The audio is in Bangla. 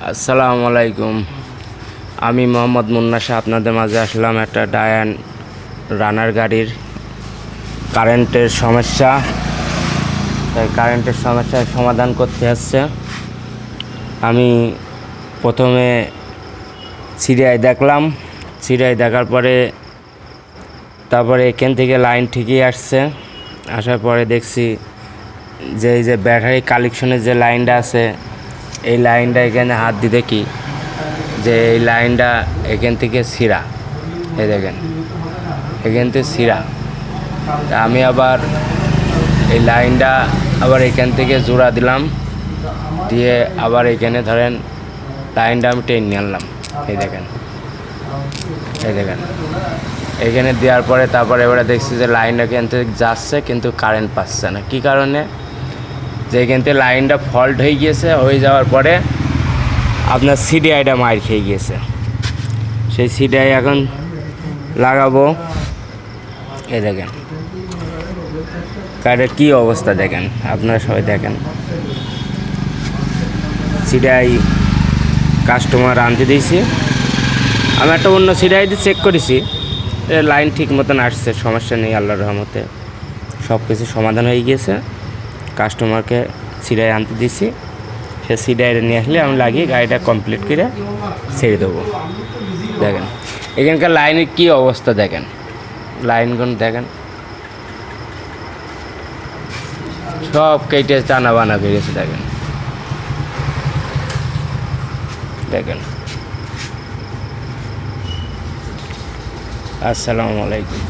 আসসালামু আলাইকুম। আমি মোহাম্মদ মুন্না শাহ আপনাদের মাঝে আসলাম একটা ডায়ান রানার গাড়ির কারেন্টের সমস্যা, তাই কারেন্টের সমস্যার সমাধান করতে আসছে। আমি প্রথমে সিরিয়ায় দেখলাম, সিরিয়ায় দেখার পরে তারপরে এখান থেকে লাইন ঠিকই আসছে। আসার পরে দেখছি যে এই যে ব্যাটারি কালেকশনের যে লাইনটা আছে, এই লাইনটা এখানে হাত দিয়ে দেখি যে এই লাইনটা এখান থেকে ছিঁড়া, এই দেখেন এখান থেকে ছিঁড়া। আমি আবার এই লাইনটা আবার এখান থেকে জোড়া দিলাম, দিয়ে আবার এখানে ধরেন লাইনটা আমি টেনে নিয়ে আনলাম। এই দেখেন এখানে দেওয়ার পরে তারপরে এবারে দেখছি যে লাইনটা এখান থেকে যাচ্ছে কিন্তু কারেন্ট পাচ্ছে না। কী কারণে? যে এখান থেকে লাইনটা ফল্ট হয়ে গিয়েছে, হয়ে যাওয়ার পরে আপনার সিডিআইটা মার খেয়ে গিয়েছে। সেই সিডিআই এখন লাগাবো। এই দেখেন কারেন্টের কী অবস্থা দেখেন, আপনারা সবাই দেখেন। সিডিআই কাস্টমার আনতে দিয়েছি, আমি একটা অন্য সিডিআই দিয়ে চেক করেছি, লাইন ঠিক মতন আসছে, সমস্যা নেই, আল্লাহর রহমতে সব কিছু সমাধান হয়ে গিয়েছে। কাস্টমারকে সিডিআই আনতে দিয়েছি, সে সিডিআইটা নিয়ে আসলে আমি লাগিয়ে গাড়িটা কমপ্লিট করে ছেড়ে দেবো। দেখেন এখানকার লাইনের কী অবস্থা দেখেন, লাইনগুলো দেখেন সব কেটে টানা বানা বেরিয়েছে। দেখেন আসসালামু আলাইকুম।